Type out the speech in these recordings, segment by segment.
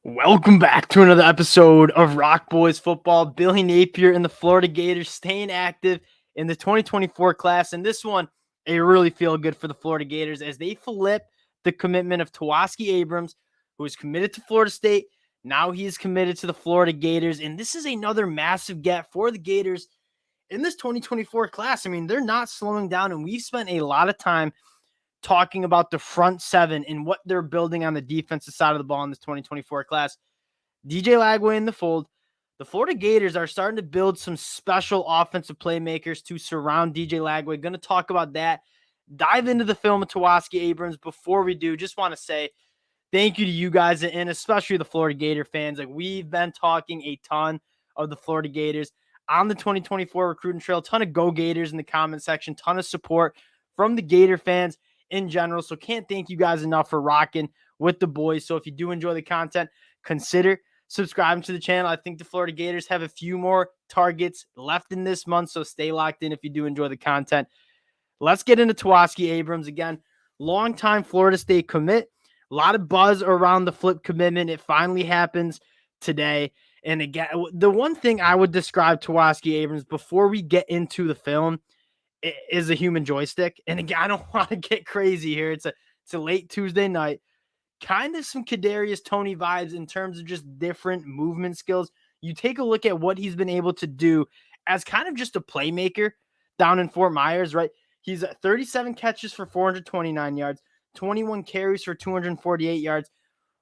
Welcome back to another episode of Rock Boys Football. Billy Napier and the Florida Gators staying active in the 2024 class. And this one, it really feel good for the Florida Gators as they flip the commitment of Tawaski Abrams, who is committed to Florida State. Now he is committed to the Florida Gators. And this is another massive get for the Gators in this 2024 class. I mean, they're not slowing down, and we've spent a lot of time talking about the front seven and what they're building on the defensive side of the ball in this 2024 class. DJ Lagway in the fold. The Florida Gators are starting to build some special offensive playmakers to surround DJ Lagway. Going to talk about that. Dive into the film of Tawaski Abrams. Before we do, just want to say thank you to you guys and especially the Florida Gator fans. Like, we've been talking a ton of the Florida Gators on the 2024 recruiting trail. Ton of Go Gators in the comment section. Ton of support from the Gator fans in general. So can't thank you guys enough for rocking with the boys. So if you do enjoy the content, consider subscribing to the channel. I think the Florida Gators have a few more targets left in this month, so stay locked in if you do enjoy the content. Let's get into Tawaski Abrams again. Longtime Florida State commit. A lot of buzz around the flip commitment. It finally happens today. And again, the one thing I would describe Tawaski Abrams before we get into the film is a human joystick. And again, I don't want to get crazy here. It's a late Tuesday night. Kind of some Kadarius Toney vibes in terms of just different movement skills. You take a look at what he's been able to do as kind of just a playmaker down in Fort Myers, right? He's at 37 catches for 429 yards, 21 carries for 248 yards.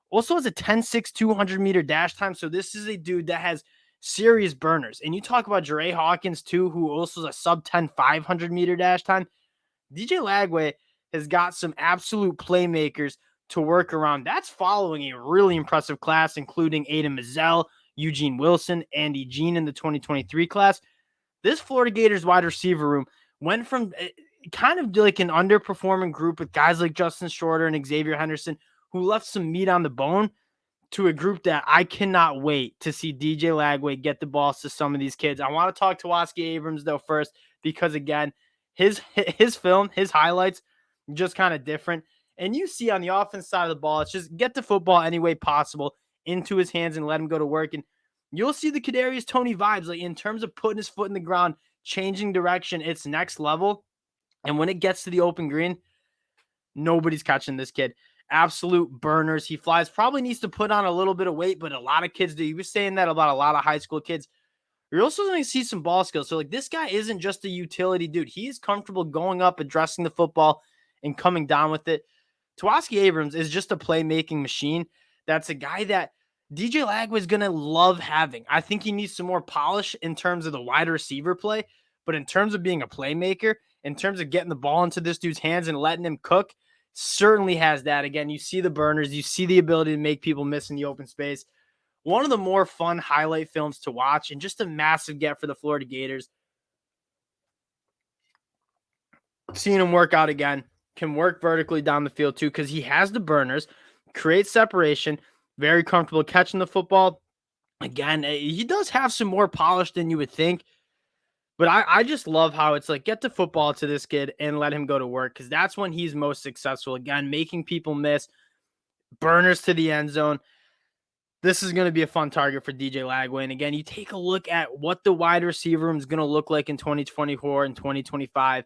Also has a 10.6 200-meter dash time. So this is a dude that has serious burners. And you talk about Jere Hawkins, too, who also has a sub-10 500-meter dash time. DJ Lagway has got some absolute playmakers to work around. That's following a really impressive class, including Aiden Mazzell, Eugene Wilson, Andy Jean in the 2023 class. This Florida Gators wide receiver room went from kind of like an underperforming group with guys like Justin Shorter and Xavier Henderson, who left some meat on the bone, to a group that I cannot wait to see DJ Lagway get the balls to some of these kids. I want to talk to Tawaski Abrams, though, first, because, again, his film, his highlights, just kind of different. And you see on the offense side of the ball, it's just get the football any way possible into his hands and let him go to work. And you'll see the Kadarius Toney vibes, like in terms of putting his foot in the ground, changing direction, it's next level. And when it gets to the open green, nobody's catching this kid. Absolute burners. He flies. Probably needs to put on a little bit of weight, but a lot of kids do. He was saying that about a lot of high school kids. You're also going to see some ball skills. So, like, this guy isn't just a utility dude. He is comfortable going up, addressing the football, and coming down with it. Tawaski Abrams is just a playmaking machine. That's a guy that DJ Lagway is going to love having. I think he needs some more polish in terms of the wide receiver play, but in terms of being a playmaker, in terms of getting the ball into this dude's hands and letting him cook, certainly has that. Again, you see the burners, you see the ability to make people miss in the open space. One of the more fun highlight films to watch, and just a massive get for the Florida Gators. Seeing him work out again, can work vertically down the field too, because he has the burners, creates separation, very comfortable catching the football. Again, he does have some more polish than you would think. But I just love how it's like, get the football to this kid and let him go to work, because that's when he's most successful. Again, making people miss, burners to the end zone. This is going to be a fun target for DJ Lagway. And again, you take a look at what the wide receiver room is going to look like in 2024 and 2025.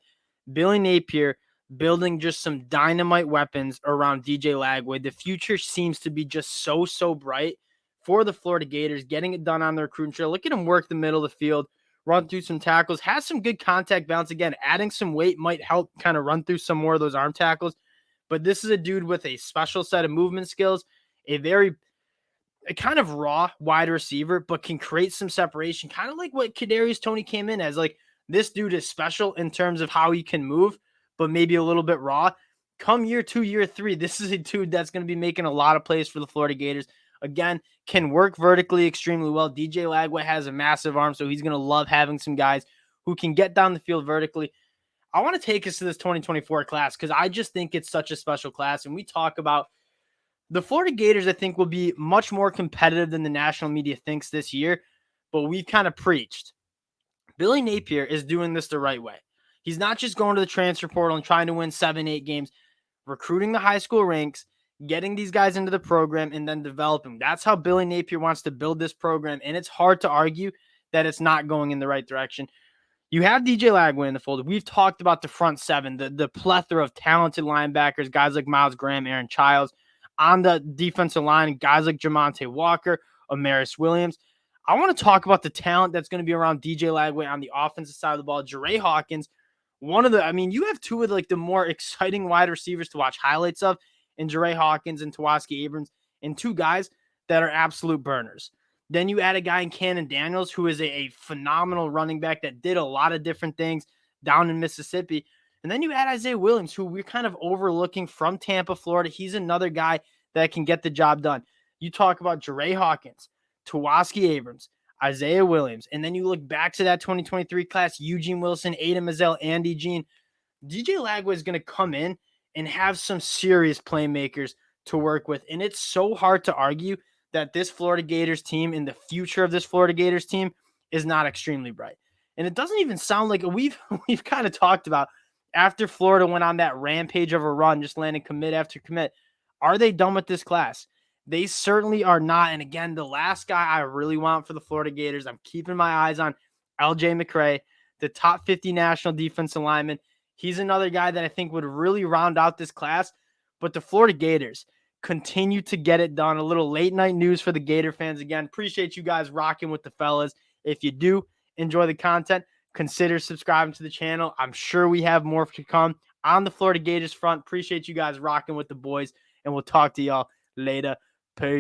Billy Napier building just some dynamite weapons around DJ Lagway. The future seems to be just so bright for the Florida Gators, getting it done on their recruiting trail. Look at him work the middle of the field, run through some tackles, has some good contact balance. Again, adding some weight might help kind of run through some more of those arm tackles. But this is a dude with a special set of movement skills, a kind of raw wide receiver, but can create some separation, kind of like what Kadarius Toney came in as. Like, this dude is special in terms of how he can move, but maybe a little bit raw. Come year 2, year 3, this is a dude that's going to be making a lot of plays for the Florida Gators. Again, can work vertically extremely well. DJ Lagway has a massive arm, so he's going to love having some guys who can get down the field vertically. I want to take us to this 2024 class because I just think it's such a special class. And we talk about the Florida Gators, I think, will be much more competitive than the national media thinks this year, but we've kind of preached. Billy Napier is doing this the right way. He's not just going to the transfer portal and trying to win 7-8 games, recruiting the high school ranks, getting these guys into the program and then developing. That's how Billy Napier wants to build this program, and it's hard to argue that it's not going in the right direction. You have DJ Lagway in the fold. We've talked about the front seven, the plethora of talented linebackers, guys like Miles Graham, Aaron Childs. On the defensive line, guys like Jamonte Walker, Amaris Williams. I want to talk about the talent that's going to be around DJ Lagway on the offensive side of the ball. Jere Hawkins, you have two of the more exciting wide receivers to watch highlights of in Jere Hawkins and Tawaski Abrams, and two guys that are absolute burners. Then you add a guy in Cannon Daniels, who is a phenomenal running back that did a lot of different things down in Mississippi. And then you add Isaiah Williams, who we're kind of overlooking from Tampa, Florida. He's another guy that can get the job done. You talk about Jere Hawkins, Tawaski Abrams, Isaiah Williams, and then you look back to that 2023 class, Eugene Wilson, Aiden Mazzell, Andy Jean. DJ Lagway is going to come in and have some serious playmakers to work with. And it's so hard to argue that this Florida Gators team and the future of this Florida Gators team is not extremely bright. And it doesn't even sound like we've kind of talked about after Florida went on that rampage of a run, just landing commit after commit. Are they done with this class? They certainly are not. And again, the last guy I really want for the Florida Gators, I'm keeping my eyes on LJ McCray, the top 50 national defensive lineman. He's another guy that I think would really round out this class. But the Florida Gators continue to get it done. A little late night news for the Gator fans. Again, appreciate you guys rocking with the fellas. If you do enjoy the content, consider subscribing to the channel. I'm sure we have more to come on the Florida Gators front. Appreciate you guys rocking with the boys, and we'll talk to y'all later.